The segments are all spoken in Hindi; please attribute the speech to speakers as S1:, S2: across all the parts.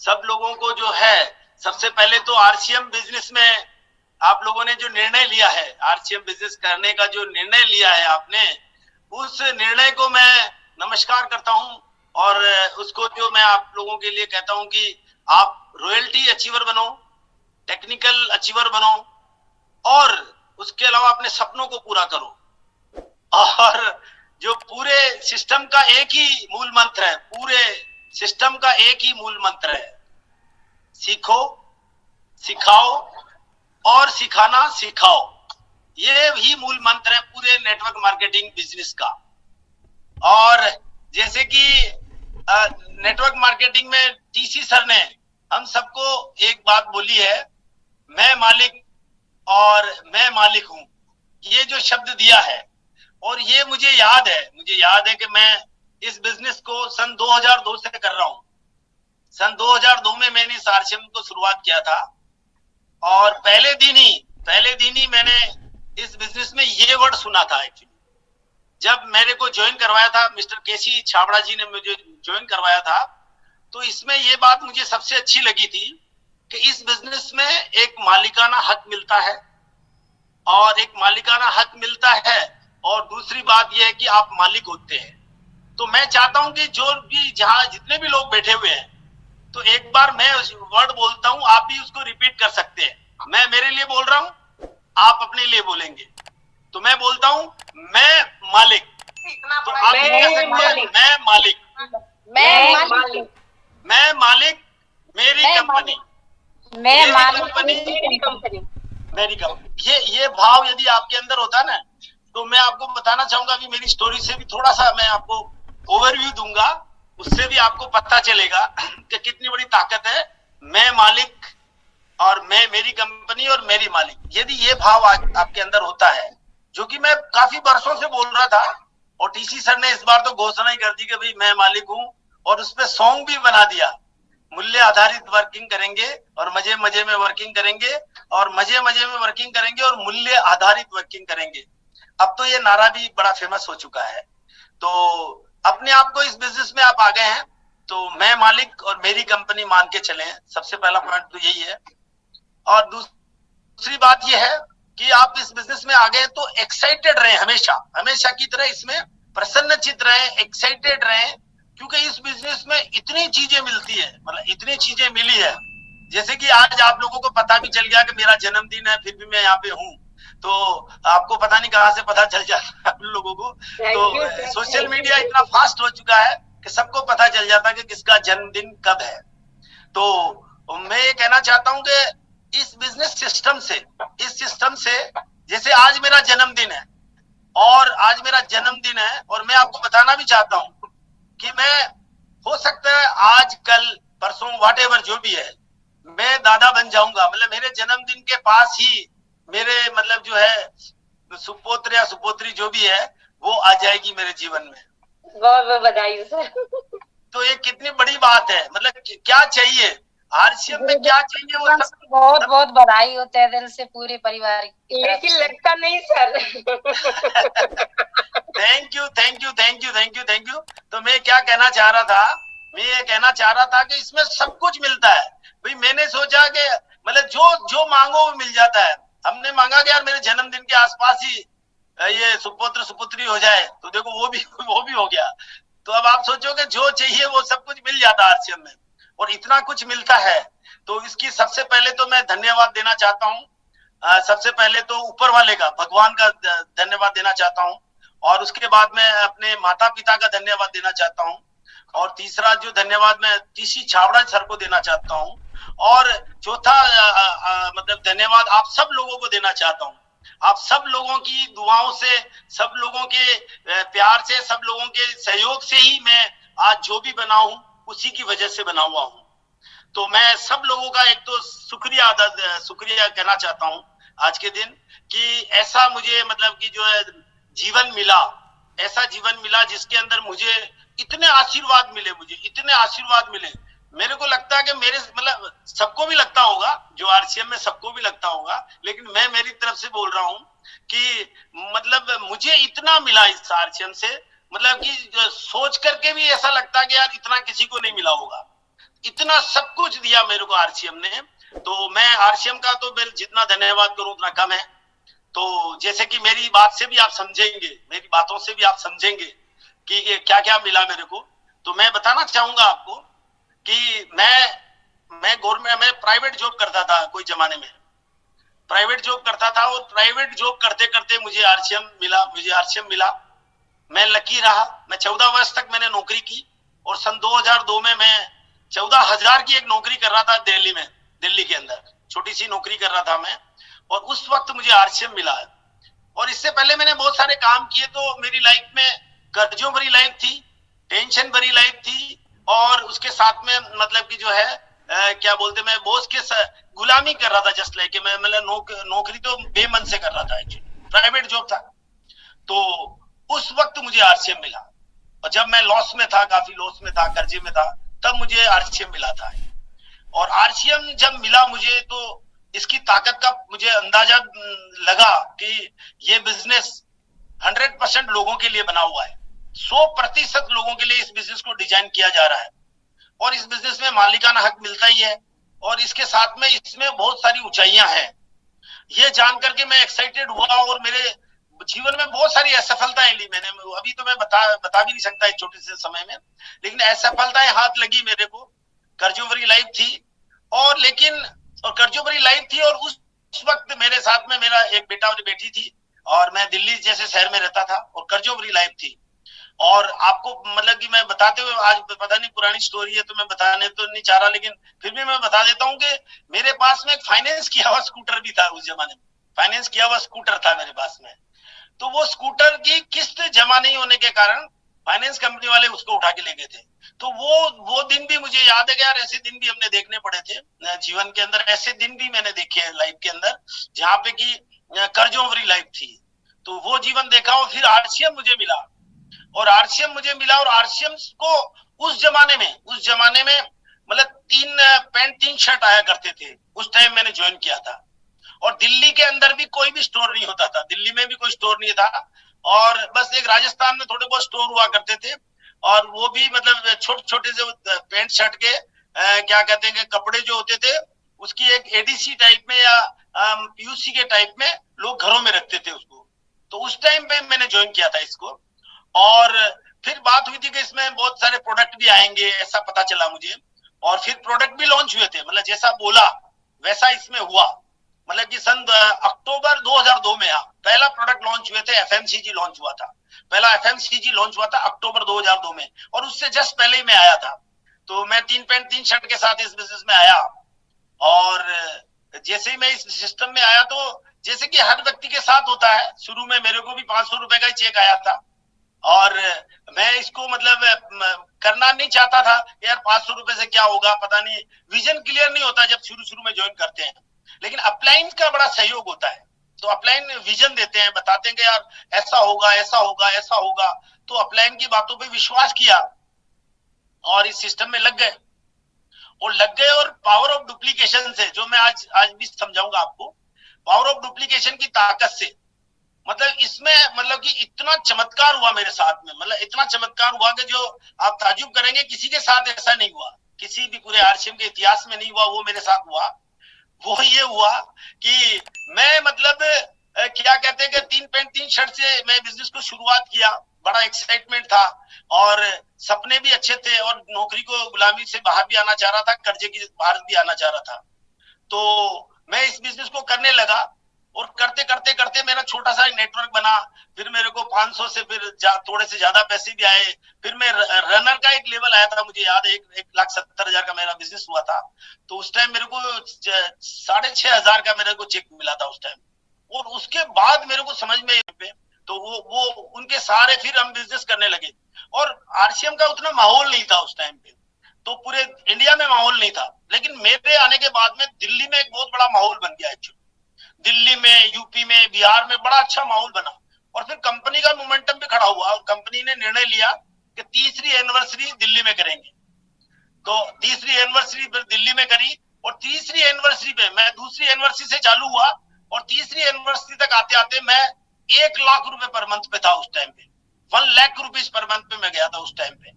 S1: सब लोगों को जो है, सबसे पहले तो आरसीएम बिजनेस में आप लोगों ने जो निर्णय लिया है, आरसीएम बिजनेस करने का जो निर्णय लिया है आपने, उस निर्णय को मैं नमस्कार करता हूं। और उसको जो मैं आप लोगों के लिए कहता हूं कि आप रॉयल्टी अचीवर बनो, टेक्निकल अचीवर बनो, और उसके अलावा अपने सपनों को पूरा करो। और जो पूरे सिस्टम का एक ही मूल मंत्र है, पूरे सिस्टम का एक ही मूल मंत्र है, सीखो, सिखाओ और सिखाना सिखाओ। ये ही मूल मंत्र है पूरे नेटवर्क मार्केटिंग बिजनेस का। और जैसे कि नेटवर्क मार्केटिंग में टीसी सर ने हम सबको एक बात बोली है, मैं मालिक और मैं मालिक हूं, ये जो शब्द दिया है, और ये मुझे याद है कि मैं इस बिजनेस को सन 2002 से कर रहा हूं। सन 2002 में मैंने इस आरसीएम को शुरुआत किया था, और पहले दिन ही मैंने इस बिजनेस में ये वर्ड सुना था। एक्चुअली जब मेरे को ज्वाइन करवाया था मिस्टर केसी छाबड़ा जी ने मुझे ज्वाइन करवाया था, तो इसमें ये बात मुझे सबसे अच्छी लगी थी कि इस बिजनेस में एक मालिकाना हक मिलता है, और एक मालिकाना हक मिलता है, और दूसरी बात यह है कि आप मालिक होते हैं। तो मैं चाहता हूं कि जो भी जहां जितने भी लोग बैठे हुए हैं, तो एक बार मैं वर्ड बोलता हूं, आप भी उसको रिपीट कर सकते हैं। मैं मेरे लिए बोल रहा हूं, आप अपने लिए बोलेंगे। तो मैं बोलता हूं, मैं मालिक, तो आप भी कह सकते हैं, मैं मालिक, मैं मालिक, मेरी कंपनी, मेरी कंपनी। ये भाव यदि आपके अंदर होता ना, तो मैं आपको बताना चाहूंगा कि मेरी स्टोरी से भी थोड़ा सा मैं आपको ओवरव्यू दूंगा, उससे भी आपको पता चलेगा कि कितनी बड़ी ताकत है, मैं मालिक और मैं मेरी कंपनी और मेरी मालिक। यदि ये भाव आपके अंदर होता है, जो कि मैं काफी वर्षों से बोल रहा था, और टीसी सर ने इस बार तो घोषणा ही कर दी कि भाई मैं मालिक हूं, और उस पर सॉन्ग भी बना दिया, मूल्य आधारित वर्किंग करेंगे और मजे मजे में वर्किंग करेंगे, और मजे मजे में वर्किंग करेंगे और मूल्य आधारित वर्किंग करेंगे। अब तो ये नारा भी बड़ा फेमस हो चुका है। तो अपने आप को इस बिजनेस में आप आ गए हैं, तो मैं मालिक और मेरी कंपनी मान के चले हैं, सबसे पहला पॉइंट तो यही है। और दूसरी बात यह है कि आप इस बिजनेस में आ गए तो एक्साइटेड रहे, हमेशा की तरह इसमें प्रसन्नचित्त रहे, एक्साइटेड रहे, क्योंकि इस बिजनेस में इतनी चीजें मिलती है, मतलब इतनी चीजें मिली है। जैसे कि आज आप लोगों को पता भी चल गया कि मेरा जन्मदिन है, फिर भी मैं यहाँ पे हूँ, तो आपको पता नहीं कहाँ से पता चल जाता है आप लोगों को। तो सोशल मीडिया इतना फास्ट हो चुका है कि सबको पता चल जाता है कि किसका जन्मदिन कब है। तो मैं ये कहना चाहता हूँ कि इस बिजनेस सिस्टम से जैसे आज मेरा जन्मदिन है, और मैं आपको बताना भी चाहता हूँ कि मैं, हो सकता है आज कल परसों व्हाटएवर जो भी है, मैं दादा बन जाऊंगा। मतलब मेरे जन्मदिन के पास ही मेरे मतलब जो है सुपुत्र या सुपुत्री जो भी है, वो आ जाएगी मेरे जीवन में।
S2: बहुत बहुत बधाई सर।
S1: तो ये कितनी बड़ी बात है, मतलब क्या चाहिए आरसीएम में, क्या चाहिए वो सब।
S2: बहुत बहुत बधाई होते हैं दिल से पूरे परिवार की।
S3: लेकिन लगता नहीं सर।
S1: Thank you. तो मैं क्या कहना चाह रहा था, मैं ये कहना चाह रहा था कि इसमें सब कुछ मिलता है। भाई मैंने सोचा कि मतलब जो मांगो वो मिल जाता है। हमने मांगा कि यार मेरे जन्मदिन के आसपास ही ये सुपुत्र सुपुत्री हो जाए, तो देखो वो भी हो गया। तो अब आप सोचो कि जो चाहिए वो सब कुछ मिल जाता है आरसीएम में, और इतना कुछ मिलता है। तो इसकी सबसे पहले तो मैं धन्यवाद देना चाहता हूँ। सबसे पहले तो ऊपर वाले का, भगवान का धन्यवाद देना चाहता हूँ, और उसके बाद मैं अपने माता पिता का धन्यवाद देना चाहता हूँ, और तीसरा जो धन्यवाद मैं टीसी छाबड़ा सर को देना चाहता हूँ, और चौथा मतलब धन्यवाद आप सब लोगों को देना चाहता हूँ। आप सब लोगों की दुआओं से, सब लोगों के प्यार से, सब लोगों के सहयोग से ही मैं आज जो भी बना हूं, उसी की वजह से बना हुआ हूं। तो मैं सब लोगों का एक तो शुक्रिया कहना चाहता हूं आज के दिन, कि ऐसा मुझे मतलब कि जो है जीवन मिला, ऐसा जीवन मिला जिसके अंदर मुझे इतने आशीर्वाद मिले। मेरे को लगता है कि मेरे मतलब सबको भी लगता होगा, जो आरसीएम में सबको भी लगता होगा, लेकिन मैं मेरी तरफ से बोल रहा हूं कि मतलब मुझे इतना मिला इस आरसीएम से, मतलब कि सोच करके भी ऐसा लगता है कि यार इतना किसी को नहीं मिला होगा। इतना सब कुछ दिया मेरे को आरसीएम ने। तो मैं आरसीएम का तो जितना धन्यवाद करूं उतना कम है। तो जैसे कि मेरी बात से भी आप समझेंगे, मेरी बातों से भी आप समझेंगे कि क्या क्या मिला मेरे को। तो मैं बताना चाहूंगा आपको कि मैं गवर्नमेंट में प्राइवेट जॉब करता था, कोई जमाने में प्राइवेट जॉब करता था, और प्राइवेट जॉब करते करते मुझे आरसीएम मिला। मैं लकी रहा। मैं 14 वर्ष तक मैंने नौकरी की, और सन 2002 में मैं 14,000 की एक नौकरी कर रहा था दिल्ली में, दिल्ली के अंदर छोटी सी नौकरी कर रहा था मैं, और उस वक्त मुझे आरसीएम मिला है। और इससे पहले मैंने बहुत सारे काम किए, तो मेरी लाइफ में कर्जों भरी लाइफ थी, टेंशन भरी लाइफ थी, और उसके साथ में मतलब कि जो है क्या बोलते, मैं बॉस के गुलामी कर रहा था, जस्ट लाइक मैं मतलब नौकरी तो बेमन से कर रहा था, एक्चुअली प्राइवेट जॉब था। तो उस वक्त मुझे आरसीएम मिला, और जब मैं लॉस में था, काफी लॉस में था, कर्जे में था, तब मुझे आरसीएम मिला था। और आरसीएम जब मिला मुझे, तो इसकी ताकत का मुझे अंदाजा लगा कि ये बिजनेस 100% लोगों के लिए बना हुआ है, 100% लोगों के लिए इस बिजनेस को डिजाइन किया जा रहा है, और इस बिजनेस में मालिकाना हक मिलता ही है, और इसके साथ में इसमें बहुत सारी ऊंचाइयां हैं। ये जान करके मैं एक्साइटेड हुआ, और मेरे जीवन में बहुत सारी असफलताएं ली मैंने। अभी तो मैं बता भी नहीं सकता इस छोटे से समय में, लेकिन असफलताएं हाथ लगी मेरे को। कर्जों भरी लाइफ थी, और लेकिन और कर्जों भरी लाइफ थी, और उस वक्त मेरे साथ में मेरा एक बेटा और बेटी थी, और मैं दिल्ली जैसे शहर में रहता था, और कर्जों भरी लाइफ थी। और आपको मतलब कि मैं बताते हुए, आज पता नहीं पुरानी स्टोरी है तो मैं बताने तो नहीं चाह रहा, लेकिन फिर भी मैं बता देता हूँ कि मेरे पास में एक फाइनेंस किया हुआ स्कूटर भी था उस जमाने में। फाइनेंस किया हुआ स्कूटर था मेरे पास में, तो वो स्कूटर की किस्त जमा नहीं होने के कारण फाइनेंस कंपनी वाले उसको उठा के ले गए थे। तो वो दिन भी मुझे याद है कि यार ऐसे दिन भी हमने देखने पड़े थे जीवन के अंदर, ऐसे दिन भी मैंने देखे हैं लाइफ के अंदर, जहाँ पे कि कर्जों भरी लाइफ थी। तो वो जीवन देखा, और फिर आरसीएम मुझे मिला, और आरसीएम मुझे मिला। और आरसीएम को उस जमाने में मतलब 3 पैंट 3 शर्ट आया करते थे, उस टाइम मैंने ज्वाइन किया था। और दिल्ली के अंदर भी कोई भी स्टोर नहीं होता था, दिल्ली में भी कोई स्टोर नहीं था, और बस एक राजस्थान में थोड़े बहुत स्टोर हुआ करते थे, और वो भी मतलब छोटे छोटे से पैंट शर्ट के क्या कहते हैं, कपड़े जो होते थे, उसकी एक एडीसी टाइप में या पीयूसी के टाइप में लोग घरों में रखते थे उसको। तो उस टाइम पे मैंने ज्वाइन किया था इसको, और फिर बात हुई थी कि इसमें बहुत सारे प्रोडक्ट भी आएंगे, ऐसा पता चला मुझे, और फिर प्रोडक्ट भी लॉन्च हुए थे, मतलब जैसा बोला वैसा इसमें हुआ। मतलब कि सन अक्टूबर 2002 में पहला प्रोडक्ट लॉन्च हुए थे, एफएमसीजी लॉन्च हुआ था, पहला एफएमसीजी लॉन्च हुआ था अक्टूबर 2002 में, और उससे जस्ट पहले ही मैं आया था। तो मैं 3 पैंट 3 शर्ट के साथ इस बिजनेस में आया, और जैसे ही मैं इस सिस्टम में आया, तो जैसे कि हर व्यक्ति के साथ होता है, शुरू में मेरे को भी 500 रुपए का ही चेक आया था, और मैं इसको मतलब करना नहीं चाहता था यार, 500 रुपए से क्या होगा, पता नहीं, विजन क्लियर नहीं होता जब शुरू में ज्वाइन करते हैं। लेकिन अपलाइन का बड़ा सहयोग होता है, तो अपलाइन विजन देते हैं, बताते हैं कि यार ऐसा होगा, ऐसा होगा, ऐसा होगा। तो अपलाइन की बातों पे विश्वास किया, और इस सिस्टम में लग गए, और पावर ऑफ डुप्लीकेशन से, जो मैं आज भी समझाऊंगा आपको, पावर ऑफ डुप्लीकेशन की ताकत से, मतलब इसमें मतलब कि इतना चमत्कार हुआ मेरे साथ में, मतलब इतना चमत्कार हुआ कि जो आप ताजुब करेंगे, किसी के साथ ऐसा नहीं हुआ, किसी भी पूरे आरसीएम के इतिहास में नहीं हुआ, वो मेरे साथ हुआ। वो ये हुआ कि मैं मतलब क्या कहते हैं कि 3 पैंट 3 शर्ट से मैं बिजनेस को शुरुआत किया, बड़ा एक्साइटमेंट था, और सपने भी अच्छे थे, और नौकरी को गुलामी से बाहर भी आना चाह रहा था, कर्जे की बाहर भी आना चाह रहा था। तो मैं इस बिजनेस को करने लगा, और करते करते करते मेरा छोटा सा नेटवर्क बना, फिर मेरे को 500 से फिर थोड़े से ज्यादा पैसे भी आए, फिर मैं रनर का एक लेवल आया था, मुझे याद है 1,70,000 का मेरा बिजनेस हुआ था। तो उस टाइम मेरे को 6,500 का मेरे को चेक मिला था उस टाइम, और उसके बाद मेरे को समझ में तो वो उनके सारे फिर हम बिजनेस करने लगे, और आरसीएम का उतना माहौल नहीं था उस टाइम पे, तो पूरे इंडिया में माहौल नहीं था, लेकिन मेरे आने के बाद में दिल्ली में एक बहुत बड़ा माहौल बन गया एक्चुअली, दिल्ली में, यूपी में, बिहार में बड़ा अच्छा माहौल बना, और फिर कंपनी का मोमेंटम भी खड़ा हुआ, और कंपनी ने निर्णय लिया कि 3री एनिवर्सरी दिल्ली में करेंगे। तो 3री एनिवर्सरी दिल्ली में करी, और 3री एनिवर्सरी पे मैं 2री एनिवर्सरी से चालू हुआ, और 3री एनिवर्सरी तक आते आते मैं 1 लाख रुपए पर मंथ पे था उस टाइम पे, 1 लाख रुपीज पर मंथ पे मैं गया था उस टाइम पे,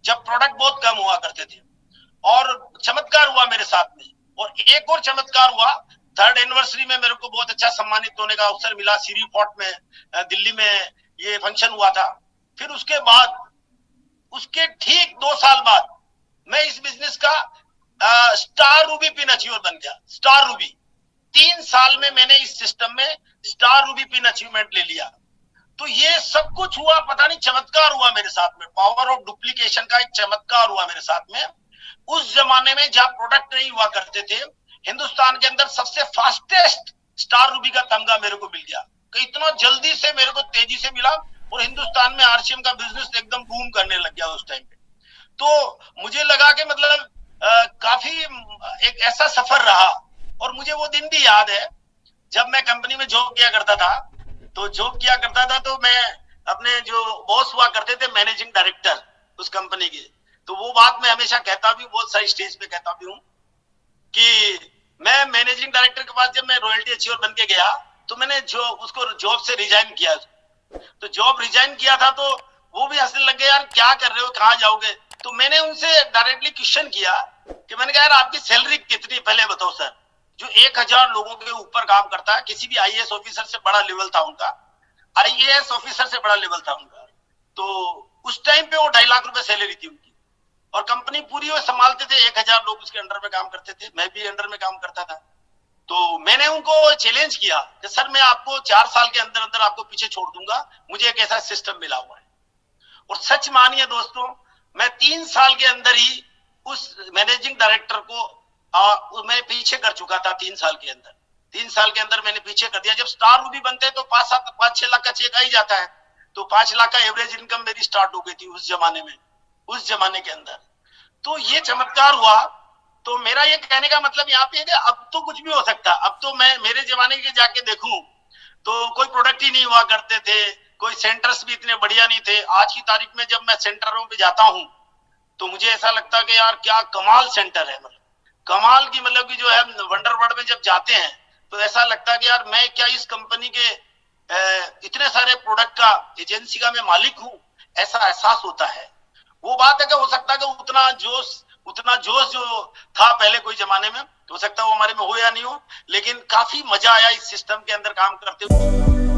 S1: जब प्रोडक्ट बहुत कम हुआ करते थे। और चमत्कार हुआ मेरे साथ में। और एक और चमत्कार हुआ, 3rd एनिवर्सरी में मेरे को बहुत अच्छा सम्मानित होने का अवसर मिला, सीरी फोर्ट में, दिल्ली में ये फंक्शन हुआ था। फिर उसके बाद, उसके ठीक 2 साल बाद मैं इस बिजनेस का स्टार रूबी पिन अचीवर बन गया। स्टार रूबी 3 साल में मैंने इस सिस्टम में स्टार रूबी पिन अचीवमेंट ले लिया। तो ये सब कुछ हुआ, पता नहीं चमत्कार हुआ मेरे साथ में, पावर ऑफ डुप्लीकेशन का एक चमत्कार हुआ मेरे साथ में। उस जमाने में जहां प्रोडक्ट नहीं हुआ करते थे, हिंदुस्तान के अंदर सबसे फास्टेस्ट स्टार रूबी का तमगा मेरे को मिल गया, कि इतना जल्दी से मेरे को तेजी से मिला, और हिंदुस्तान में आरसीएम का बिजनेस एकदम बूम करने लग गया उस टाइम पे। तो मुझे लगा कि मतलब काफी एक ऐसा सफर रहा। और मुझे वो दिन भी याद है जब मैं कंपनी में जॉब किया करता था। तो मैं अपने जो बॉस हुआ करते थे, मैनेजिंग डायरेक्टर उस कंपनी के, तो वो बात मैं हमेशा कहता भी, बहुत सारी स्टेज पे कहता भी हूँ, कि मैं मैनेजिंग डायरेक्टर के पास जब मैं रॉयल्टी अचीवर बन के गया, तो मैंने जो उसको जॉब से रिजाइन किया। तो जॉब रिजाइन किया था तो वो भी हंसने लग गए, यार क्या कर रहे हो, कहाँ जाओगे। तो मैंने उनसे डायरेक्टली क्वेश्चन किया कि मैंने कहा, यार आपकी सैलरी कितनी, पहले बताओ सर। जो 1000 लोगों के ऊपर काम करता है, किसी भी आईएएस ऑफिसर से बड़ा लेवल था उनका, आईएएस ऑफिसर से बड़ा लेवल था उनका। तो उस टाइम पे वो 2.5 लाख रुपए सैलरी थी उनकी, और कंपनी पूरी वो संभालते थे, 1000 लोग उसके अंडर में काम करते थे, मैं भी अंडर में काम करता था। तो मैंने उनको चैलेंज किया कि सर मैं आपको 4 साल के अंदर अंदर आपको पीछे छोड़ दूंगा, मुझे एक ऐसा सिस्टम मिला हुआ है। और सच मानिए दोस्तों, मैं 3 साल के अंदर ही उस मैनेजिंग डायरेक्टर को मैं पीछे कर चुका था। 3 साल के अंदर, 3 साल के अंदर मैंने पीछे कर दिया। जब स्टार रूबी बनते हैं तो 5-6 लाख का चेक आ ही जाता है। तो 5 लाख का एवरेज इनकम मेरी स्टार्ट हो गई थी उस जमाने में, उस जमाने के अंदर। तो ये चमत्कार हुआ। तो मेरा ये कहने का मतलब यहाँ पे है कि अब तो कुछ भी हो सकता। अब तो मैं मेरे जमाने के जाके देखूं तो कोई प्रोडक्ट ही नहीं हुआ करते थे, कोई सेंटर्स भी इतने बढ़िया नहीं थे। आज की तारीख में जब मैं सेंटरों पे जाता हूं तो मुझे ऐसा लगता है कि यार क्या कमाल सेंटर है, मतलब कमाल की, मतलब कि जो है वंडर वर्ल्ड में जब जाते हैं तो ऐसा लगता है कि यार मैं क्या इस कंपनी के इतने सारे प्रोडक्ट का, एजेंसी का मैं मालिक हूं, ऐसा एहसास होता है। वो बात है कि हो सकता है कि उतना जोश जो था पहले कोई जमाने में, हो सकता है वो हमारे में हो या नहीं हो, लेकिन काफी मजा आया इस सिस्टम के अंदर काम करते हुए।